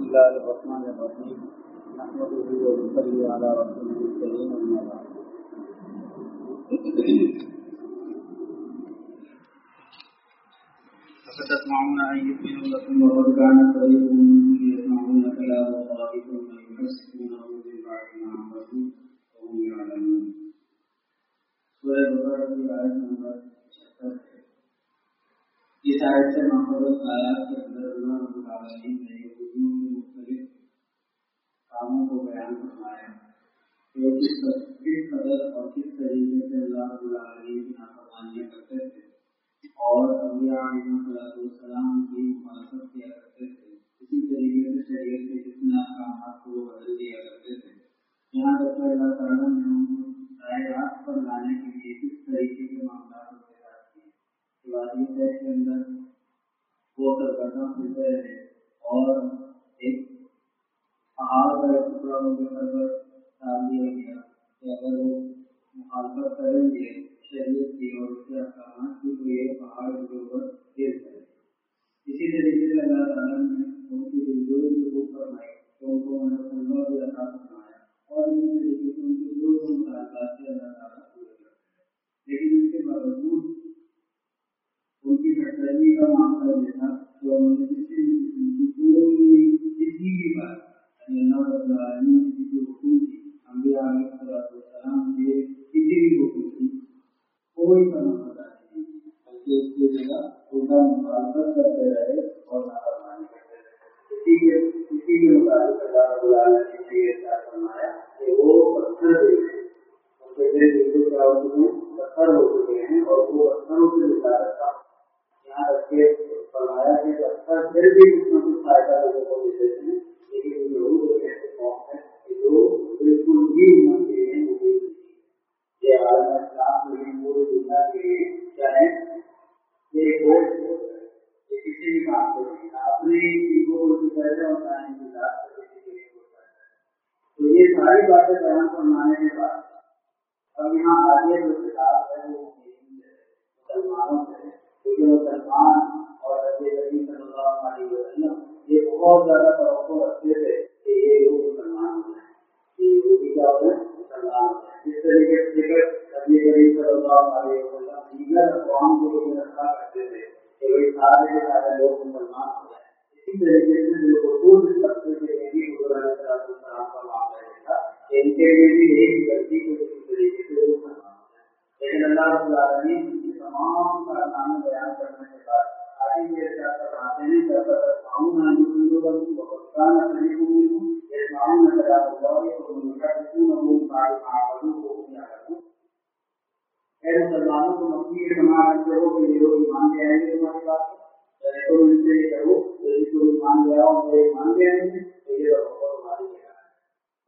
بسم الله الرحمن الرحيم نحمده ونصلي على رسوله الكريم أما بعد. أفتطمعون أن يؤمنوا لكم وقد كان فريق منهم يسمعون كلام الله ثم يفسقونه من بعد ما عقلوه وهم يعلمون. سورة بقرہ کی آیت نمبر 76 ہے. اس آیت سے محفوظ آیات کے اندر اللہ رب العالمین نے یہودیوں کے مختلف کاموں کو بیان فرمایا کہ وہ کس قدر اور کس طریقے سے اللہ رب العالمین کی نافرمانیاں کرتے تھے اور انبیاء علیہ السلام کی مخالفت کیا کرتے تھے. اسی طریقے سے شریعت کے جتنے احکامات کو وہ بدل دیا کرتے تھے. یہاں تک کہ اللہ تعالیٰ نے ان کو راست پر لانے کے لیے کس طریقے کے معاملات کے ساتھ کیے. وادی طے کے اندر وہ سرگرداں پھرتے رہے اور ایک پہاڑ کا ایک ٹکڑا ان کے سر پر ڈال دیا گیا کہ اگر وہ مخالفت کریں گے شریعت کی اور اس کے احکامات کی تو یہ پہاڑ ان کے اوپر گر جائے. اسی طریقے سے اللہ تعالیٰ نے ان کی دلجوئی کی خوب فرمائی تو ان کو اللہ بھی عطا فرمایا اور اسی طریقے سے ان کے جو مطالبات سے اللہ تعالیٰ پورے کرتے ہیں. لیکن اس کے باوجود ان کی سرگرمی کا معاملہ یہ تھا کہ انہوں نے کسی بھی بات اللہ رب العالمین کی کسی حکم کی انبیاء علیہ السلام کے کسی بھی حکم کی کوئی تنازع نہیں بلکہ اس کی جگہ الٹا مخالفت کرتے رہے اور نافرمانی کرتے رہے. اسی کے مطابق اللہ رب العالمین نے یہ ارشاد فرمایا کہ وہ پتھر دے ہیں ان کے دل بالکل کیا ہو چکے ہیں پتھر ہو چکے ہیں اور وہ پتھروں سے بچارت کا یہاں رکھ کے فرمایا کہ پتھر پھر بھی کچھ نہ کچھ فائدہ لوگوں کو دیتے ہیں. لیکن ضرور ایک ایسے قوم ہے کہ جو بالکل بھی امت کے لیے مفید نہیں. یہ عالم اسلام کے لیے پوری دنیا کے لیے کیا ہے یہ بوجھ ہے. یہ کسی بھی کام کو نہیں اپنی ایگو کو ہوتا ہے اور نہ ہی ذات کو کسی کے لیے ہوتا ہے. تو یہ ساری باتیں بیان فرمانے کے بعد اب یہاں آگے جو کتاب ہے وہ مسلمانوں سے کیونکہ مسلمان اور رسول کریم صلی اللہ علیہ وسلم یہ بہت زیادہ توقع رکھتے تھے کہ یہ لوگ مسلمان ہو جائیں. یہ یہودی کیا ہو جائیں مسلمان ہو جائیں. اس طریقے سے نبی کریم صلی اللہ علیہ وسلم دیگر اقوام کو یہ رکھا کرتے تھے کہ بھائی سارے کے سارے لوگ مسلمان ہو جائیں. اسی طریقے سے جو اصول اس طبقے کے لیے بھی حضور علیہ السلام کا معاملہ یہ تھا کہ ان کے لیے بھی یہی غلطی کو اسی طریقے سے مسلمان ہو جائیں. لیکن اللہ رب العالمین کی تمام کارنامے بیان کرنے کے بعد آگے یہ ارشاد فرماتے ہیں کہ فتطمعون أن يؤمنوا لكم وقد كان فريق منهم يسمعون كلام الله ثم يحرفونه من بعد ما عقلوه وهم يعلمون. اے مسلمانوں کو مکی یہ سماعت کرو کہ یہ لوگ ایمان لے آئیں گے تمہاری بات کو ان سے یہ کرو کہ جس کو ایمان لے آؤ اور ایمان لے آئیں گے تو یہ رب تمہاری جگہ ہے.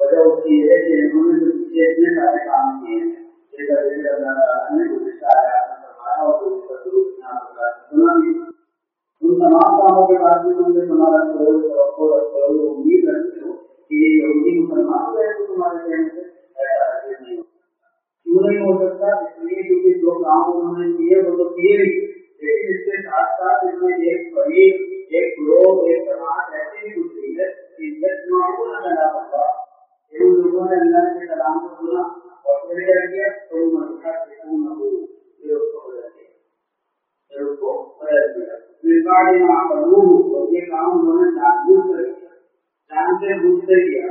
وجہ اس کی ہے کہ انہوں نے جو پیچھے اتنے سارے کام کیے ہیں جیسا کہ اللہ تعالیٰ نے گزشتہ آیات میں فرمایا اور گزشتہ درود میں آپ کو سنا بھی. ان تمام کاموں کے بعد بھی تم نے تمہارا توقع رکھتے ہو امید رکھتے ہو کہ یہ یہودی مسلمان ہو جائے تو تمہارے کہنے سے ایسا حقیق نہیں ہو سکتا. کیوں نہیں ہو سکتا؟ اس لیے کیونکہ جو کام انہوں نے کیے وہ تو کیے ہی لیکن اس کے ساتھ ساتھ اس میں ایک فریق ایک گروہ ایک جماعت ایسی بھی گزری ہے کہ یسمعون کلام اللہ ان لوگوں نے اللہ کے کلام کو سنا اور پھر کیا کیا ثم يحرفونه پھر اس کو بدل دیا اور یہ کام انہوں نے جان بوجھ کر کیا جانتے بوجھتے کیا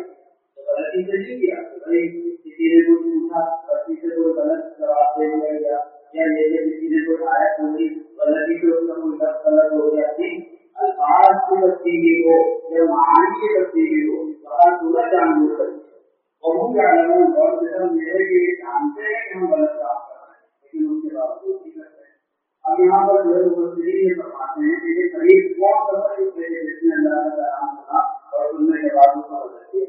تو غلطی سے نہیں کیا. بھائی کسی نے کچھ پوچھا غلطی سے کوئی غلط جواب دے دیا گیا یا یہ کسی نے کوئی آیت سنی غلطی سے اس کا کوئی لفظ غلط ہو گیا. نہیں الفاظ کی تبدیلی ہو یا معانی کی تبدیلی ہو بہت پورا جان بوجھ کر اور وہ کیا اور میرے لیے جانتے ہیں کہ ہم غلط کام کر رہے ہیں لیکن ان کے باوجود نہیں کرتے. اب یہاں پر جو مفسرین یہ فرماتے ہیں کہ یہ قریب کون سا قریب ہے جس نے اللہ کا کلام سنا اور سننے کے بعد اس کا بدل دیا.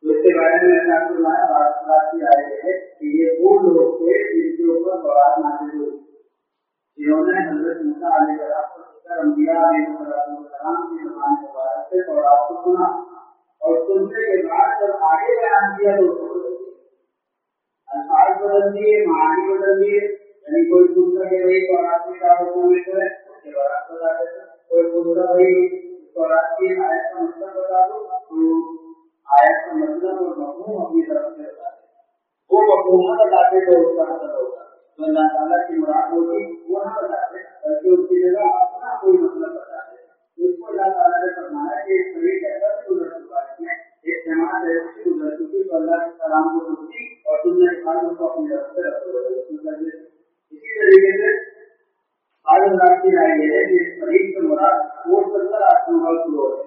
تو اس کے بارے میں ایسا فرمایا بات کی آئے ہے کہ یہ وہ لوگ تھے جن کے اوپر تورات نازل ہوئی جنہوں نے حضرت موسیٰ علیہ السلام انبیاء علیہ السلام کی زبان مبارک سے تورات کو سنا اور سننے کے بعد جب آگے بیان کیا تو اس کو بدل دیا. الفاظ بدل دیے معانی بدل دیے. یعنی کوئی پوچھتا کہ بھائی تورات میں کیا حکم ہے اس کے بعد بتا دیتا. کوئی پوچھتا بھائی تورات کی آیت کا مطلب मफहूम अपनी तरफ से बताते, वो मफहूम बताते जो उसका असर होगा, तो अल्लाह ताला की मुराद होगी वो ना बताते, बल्कि उसकी जगह अपना कोई मतलब बताते। तो इसको अल्लाह ताला ने फरमाया कि एक बड़ी कहकर गुजर चुका है, एक जमात ऐसी गुजर चुकी तो अल्लाह के सलाम को रुकी और तुमने कहा उसको अपनी तरफ से रखो। इसी तरीके से आज अल्लाह की राय ये है कि इस फरीक से मुराद वो 70 आत्माओं का फ्लोर है।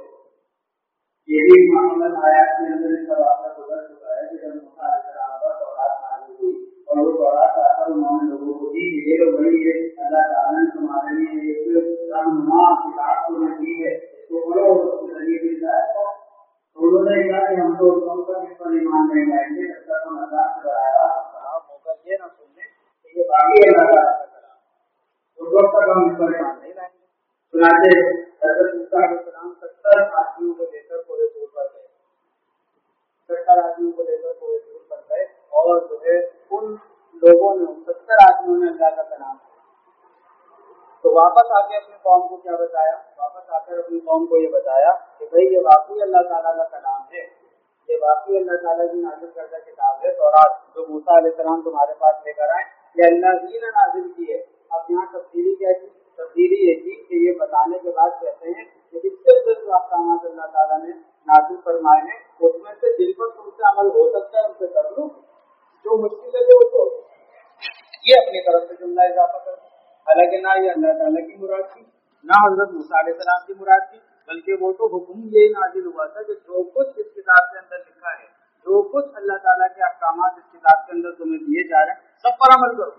ये भी मामला आयात के अंदर इसका वाक़या गुजर चुका है कि जब मूसा अलैहिस्सलाम पर तौरात नाज़िल हुई और वो तौरात आकर उन्होंने लोगों को दी, ये लोग बड़ी है अल्लाह ताला ने तुम्हारे लिए एक रहनुमा किताब तुम्हें दी है, इसको पढ़ो और उसके जरिए भी हिदायत पाओ। तो उन्होंने कहा कि हम तो कम पर इस पर ईमान नहीं लाएंगे जब तक हम अल्लाह से बराया होकर ये ना सुन लें कि ये बाकी अल्लाह ताला का कलाम, उस वक्त तक हम इस पर ईमान नहीं लाएंगे। सुनाते हज़रत मूसा अलैहिस्सलाम 70 आदमियों को लेकर पूरे दूर पर गए, 70 आदमियों को लेकर पूरे दूर पर गए और जो है उन लोगों ने 70 आदमियों ने अल्लाह का कलाम किया। तो वापस आके अपनी कौम को क्या बताया, वापस आकर अपनी कौम को ये बताया कि भाई ये वाकई अल्लाह ताला का कलाम है, ये वाकई अल्लाह ताला की नाज़िल करदा किताब है तौरात, जो मूसा अलैहिस्सलाम तुम्हारे पास लेकर आए, ये अल्लाह ही ने नाज़िल की है। अब यहाँ तब्दीली क्या की, तब्दीली ये की कि ये बताने के बाद कहते हैं कि इससे जो अहकामात अल्लाह ताला ने नाज़िल फरमाए हैं उसमें से जिन पर तुमसे अमल हो सकता है उनसे कर लो, जो मुश्किल है वो छोड़ दो। ये अपनी तरफ से जुमला इजाफा कर, हालांकि ना ये अल्लाह ताला की मुराद थी ना हज़रत मूसा अलैहिस्सलाम की मुराद थी, बल्कि वो तो हुक्म ये नाजिल हुआ था कि जो कुछ इस किताब के अंदर लिखा है, जो कुछ अल्लाह ताला के अहकामात इस किताब के अंदर तुम्हें दिए जा रहे हैं सब पर अमल करो।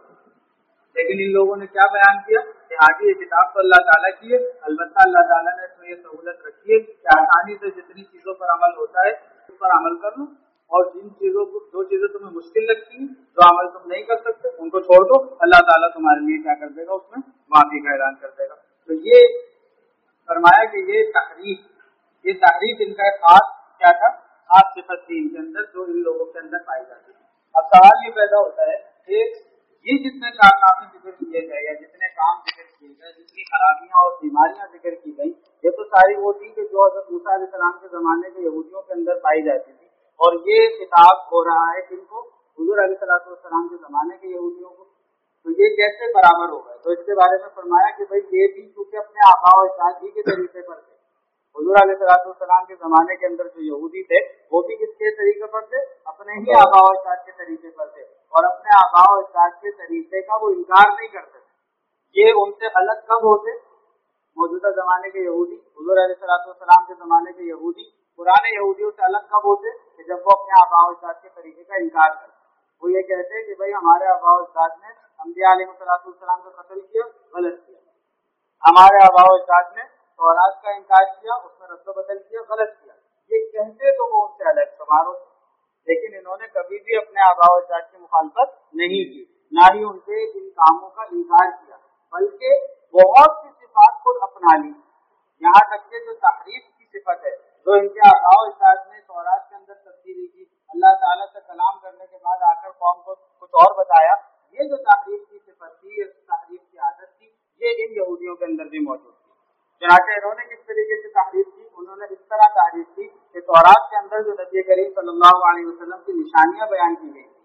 लेकिन इन लोगों ने क्या बयान किया कि आगे ये किताब तो अल्लाह ताला की है, अलबत्ता अल्लाह ताला ने इसमें ये सहूलत रखी है कि आसानी से जितनी चीज़ों पर अमल होता है उस पर अमल कर लो, और जिन चीज़ों को जो चीज़ें तुम्हें मुश्किल लगती हैं, जो अमल तुम नहीं कर सकते, उनको छोड़ दो, अल्लाह ताला तुम्हारे लिए क्या कर देगा, उसमें माफी का ऐलान कर देगा। तो ये फरमाया कि ये तहरीफ इनका खास क्या था, खास सिफत थी इनके अंदर जो इन लोगों के अंदर पाई जाती है। अब सवाल ये पैदा होता है कि ये जितने कारनामे जिक्र किए गए या जितने काम जिक्र किए गए, जितनी खराबियां और बीमारियां जिक्र की गई, ये तो सारी वो थी कि जो हज़रत मूसा अलैहिस्सलाम के ज़माने के यहूदियों के अंदर पाई जाती थी, और ये खिताब हो रहा है किनको, हुज़ूर अलैहिस्सलाम के ज़माने के यहूदियों को। तो ये कैसे बराबर होगा, तो इसके बारे में फरमाया कि भाई ये भी चूंकि अपने आबा और अजदाद ही के तरीके पर थे, हुज़ूर अलैहिस्सलाम के ज़माने के अंदर जो यहूदी थे वो भी किसके तरीके पर थे, अपने ही आबा और अजदाद के तरीके पर थे, और अपने आबा और अजदाद के तरीके का वो इनकार नहीं करते थे। ये उनसे अलग कब होते, मौजूदा ज़माने के यहूदी, हुज़ूर अलैहिस्सलाम के ज़माने के यहूदी पुराने यहूदियों से अलग कब होते कि जब वो अपने आबा और अजदाद के तरीके का इनकार करते। वो ये कहते हैं कि भाई हमारे आबा और अजदाद ने अंबिया अलैहिस्सलाम को कत्ल किया, गलत किया, हमारे आबा और अजदाद ने तौरात का इनकार किया, उसमें रद्द बदल किया, गलत किया। ये कहते तो वो उनसे अलग समारोह, लेकिन इन्होंने कभी भी अपने आबा और अजदाद की मुखालफत नहीं की, ना ही उनके इन कामों का इनकार किया, बल्कि बहुत सी सिफात खुद अपना ली। यहाँ तक के जो तहरीफ की सिफत है, जो इनके आबा और अजदाद ने तौरात के अंदर तब्दीली की, अल्लाह ताला से कलाम करने के बाद आकर कौम को कुछ और बताया, ये जो तहरीफ की सिफत थी, तहरीफ की आदत थी, ये इन यहूदियों के अंदर भी मौजूद थी। चुनांचे इन्होंने किस तरीके से तहरीफ की, उन्होंने इस तरह तहरीफ की कि तौरात के अंदर जो नबी करीम सल्लल्लाहु अलैहि वसल्लम की निशानियां बयान की गई थी,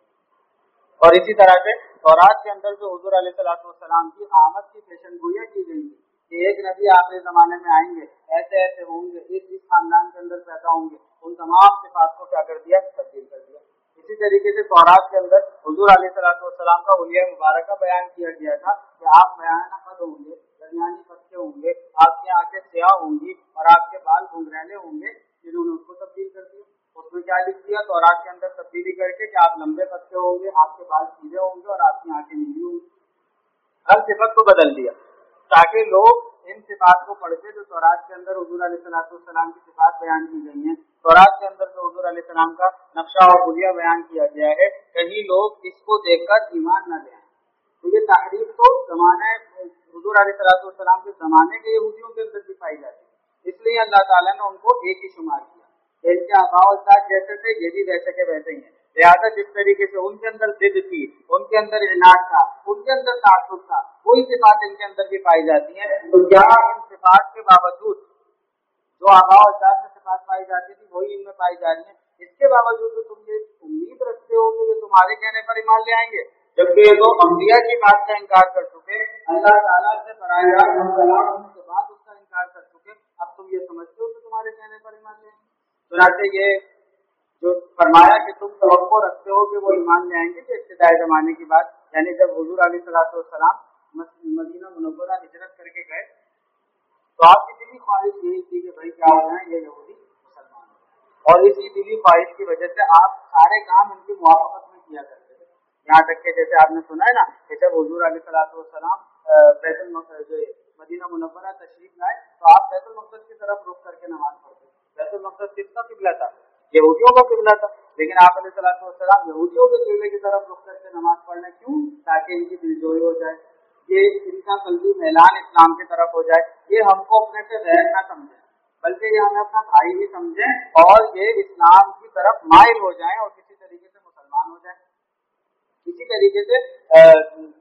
और इसी तरह से तौरात के अंदर जो हुज़ूर अलैहिस्सलाम की आमद की पेशनगोइयां की गई थी कि एक नबी आखिरी ज़माने में आएंगे, ऐसे ऐसे होंगे, इस खानदान के अंदर पैदा होंगे, उन तमाम सिफात को क्या कर दिया, तब्दील कर दिया। इसी तरीके से तौरात के अंदर हुज़ूर अलैहिस्सलाम का हुलिया मुबारक बयान किया गया था कि आप बयाना कद होंगे, दरमियानी पत्ते होंगे, आपकी आंखें स्याह होंगी और आपके बाल घुंघरैले होंगे। इन्होंने उसको तब्दील कर दिया, उसमें क्या लिख दिया तौरात के अंदर तब्दीली करके कि आप लंबे पत्ते होंगे, आपके बाल सीधे होंगे और आपकी आंखें नीली होंगी। हर सिफत को बदल दिया ताकि लोग इन सिफात को पढ़ के जो तौरात के अंदर हुज़ूर अलैहिस्सलाम की सिफात बयान की गई हैं, तौरात के अंदर जो हुज़ूर अलैहिस्सलाम का नक्शा और हुलिया बयान किया गया है, कहीं लोग इसको देखकर ईमान न ले आए। तो ये तहरीफ तो ज़माने हुज़ूर अलैहिस्सलाम के ज़माने के यहूदियों के अंदर भी पाई जाती है, इसलिए अल्लाह ताला ने उनको एक ही शुमार किया। इनके आबा और अजदाद जैसे थे, ये भी वैसे के वैसे ही हैं। लिहाजा जिस तरीके से उनके अंदर जिद थी, उनके अंदर इनाद था, उनके अंदर तासुब था, वही सिफात इनके अंदर भी पाई जाती हैं। तो क्या इन सिफात के बावजूद जो आबा और अजदाद में सिफात पाई जाती थी वही इनमें पाई जा रही है, इसके बावजूद तो तुम ये तुम्हारे कहने पर ईमान ले आएंगे, जबकि ये तो अंबिया की बात का इनकार कर चुके, अल्लाह ताला से बराह हम कलाम होने के बाद उसका इनकार कर चुके, अब तुम ये समझते हो कि तुम्हारे कहने पर ईमान ले आएंगे। चुनांचे ये जो फरमाया कि तुम तवक्को रखते हो कि वो ईमान ले आएंगे, कि इब्तिदाई ज़माने की बात, यानी जब हुजूर अलैहिस्सलाम मदीना मुनव्वरा हिजरत करके गए तो आपकी दिली ख्वाहिश यही थी कि भाई क्या हो जाए ये यहूदी मुसलमान हो, और इसी दिली ख्वाहिश की वजह से आप सारे काम इनकी मुवाफकत में किया करते थे। यहाँ तक कि जैसे आपने सुना है ना कि जब हुजूर अलैहिस्सलाम जो मदीना मुनव्वरा तशरीफ लाए तो आप बैतुल मक़दस की तरफ रुख करके नमाज पढ़ते। बैतुल मक़दस किसका किबला था? यहूदियों का किबला था, लेकिन आप अलैहिस्सलाम यहूदियों के किबले की तरफ रुख करके नमाज पढ़ना क्यों? ताकि इनकी दिलजोई हो जाए, ये इनका कल्बी मैलान इस्लाम की तरफ हो जाए, ये हमको अपने से गैर ना समझे बल्कि ये हमें अपना भाई ही समझे और ये इस्लाम की तरफ माइल हो जाए और किसी तरीके से मुसलमान हो जाए। इसी तरीके से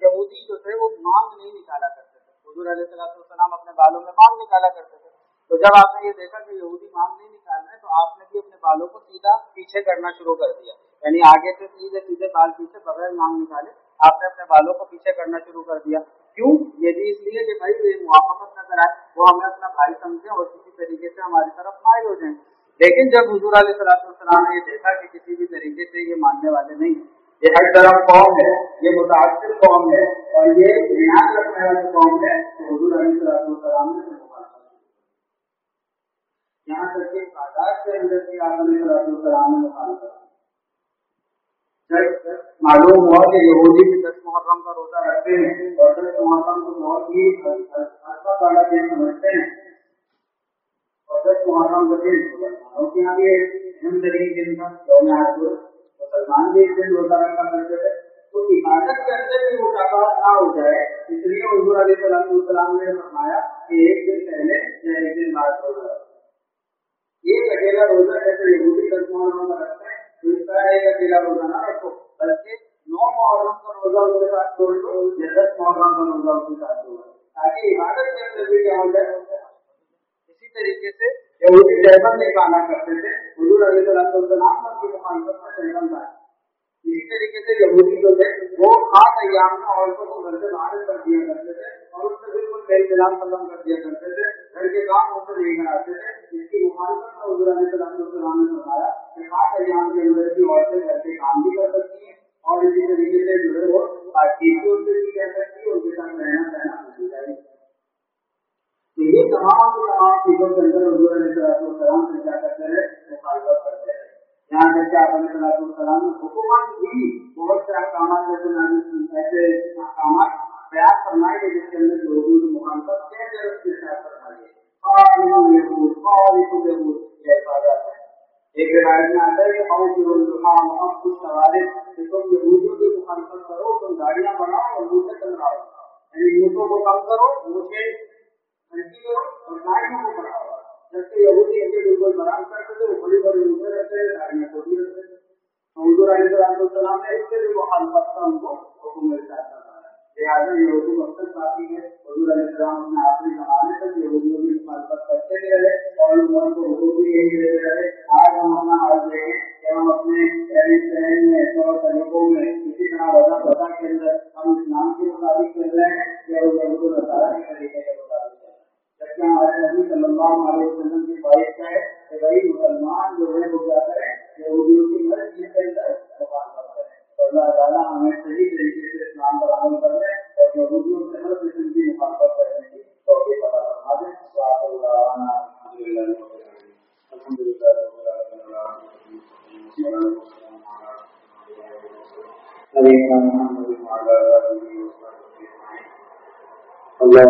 यहूदी जो थे वो मांग नहीं निकाला करते थे, हुजूर अलैहिस्सलाम अपने बालों में मांग निकाला करते थे। तो जब आपने ये देखा कि यहूदी मांग नहीं निकाल रहे तो आपने भी अपने बालों को सीधा पीछे करना शुरू कर दिया, यानी आगे से सीधे सीधे बाल पीछे बगैर मांग निकाले आपने अपने बालों को पीछे करना शुरू कर दिया। क्यों? ये भी इसलिए कि भाई ये मुवाफकत न कराए, वो हमें अपना भाई समझे और किसी तरीके से हमारी तरफ माइल हो जाए। लेकिन जब हुजूर अलैहिस्सलाम ने ये देखा कि किसी भी तरीके से ये मानने वाले नहीं, ये हर तरफ कौम है, ये मुताअस्सिर कौम है और ये बुनियाद रखने वाली कौम है, तो हुजूर अलैहिस्सलाम ने यहाँ तक कि आजाद के अंदर भी आप अलैहिस्सलाम ने मुखालफत। जब मालूम हुआ कि यहूदी भी 10 मुहर्रम का रोजा रखते हैं और 10 मुहर्रम को बहुत ही अच्छा वाला दिन समझते हैं और 10 मुहर्रम का दिन मुसलमानों के यहाँ भी अहम तरीन दिन था, मुसलमान भी इस दिन रोजा रखा करते थे, तो इबादत के अंदर भी मुशाबाहत ना हो जाए इसलिए हुजूर अलैहिस्सलाम ने फरमाया कि एक दिन पहले या एक दिन बाद रोजा रखो। एक अकेला रोजा जैसे यहूदी 10 मुहर्रम का रखते हैं तो इस तरह एक अकेला रोजा ना रखो, बल्कि 9 मुहर्रम का रोजा उसके साथ जोड़ लो या 10 मुहर्रम का रोजा उसके साथ जोड़ लो, ताकि इबादत के अंदर भी क्या हो जाए। इसी तरीके से यहूदी जहबन नहीं पाना करते थे, हुजूर अलैहिस्सलाम की मुखालफत में जहबन था। इसी तरीके से यहूदी जो थे वो खास अय्याम में औरतों को घर से बाहर कर दिया करते थे और उससे बिल्कुल बेइंतजाम कलम कर दिया करते थे, घर के काम उनसे नहीं कराते थे। इसकी मुखालफत में हुजूर अलैहिस्सलाम ने बताया कि खास अय्याम के अंदर भी औरतें घर के काम भी कर सकती हैं और इसी तरीके से जो है वो बातचीत उनसे भी कर सकती है, उनके साथ रहना सहना हो जाएगी। तो ये तमाम चीजों के अंदर हुजूर अलैहिस्सलाम से क्या करते हैं, मुखालफत करते हैं। यहाँ तक आप अलैहिस्सलाम ने हुकूमत भी बहुत से अहकाम ऐसे अहकाम बयान फरमाए कि जिसके अंदर लोगों की मुखालफत कैसे उसके साथ फरमाई है। एक रिवायत में आता है कि तुम यहूदियों की मुखालफत करो, तुम गाड़ियां बनाओ और मूछें कलवाओ, यानी मूछों को कम करो, मूछें हल्की करो और गाड़ियों को बढ़ाओ। जबकि यहूदी इनके बिल्कुल बराबर करते थे, वो बड़ी बड़ी मूछें रखते थे, गाड़ियां छोटी रखते थे। हुजूर अलैहिस्सलाम ने इससे भी मुखालफत का उनको हुक्म मिलता था। लिहाजा यहूदी मकसद काफी है, हुजूर अलैहिस्सलाम अपने आखिरी ज़माने तक यहूदियों की मुखालफत करते भी रहे और लोगों को हुक्म भी यही देते रहे। आज हम अपना हाल देखें कि हम अपने रहन में और तरीकों में किसी तरह वजह के अंदर हम इस्लाम के मुताबिक चल रहे हैं या उनको नसारा के तरीके के मुताबिक चल रहे हैं। जबकि हमारे नबी सल्लल्लाहु अलैहि वसल्लम की ख्वाहिश क्या है कि भाई मुसलमान जो है वो क्या करें, यहूदियों की मर्जी के अंदर मुखालफत करें। अल्लाह ताला हमें सही तरीके से इस्लाम पर अमल करने और यहूदियों से हर किस्म की मुखालफत करने की तौफीक अता फरमा दे। अल्लाह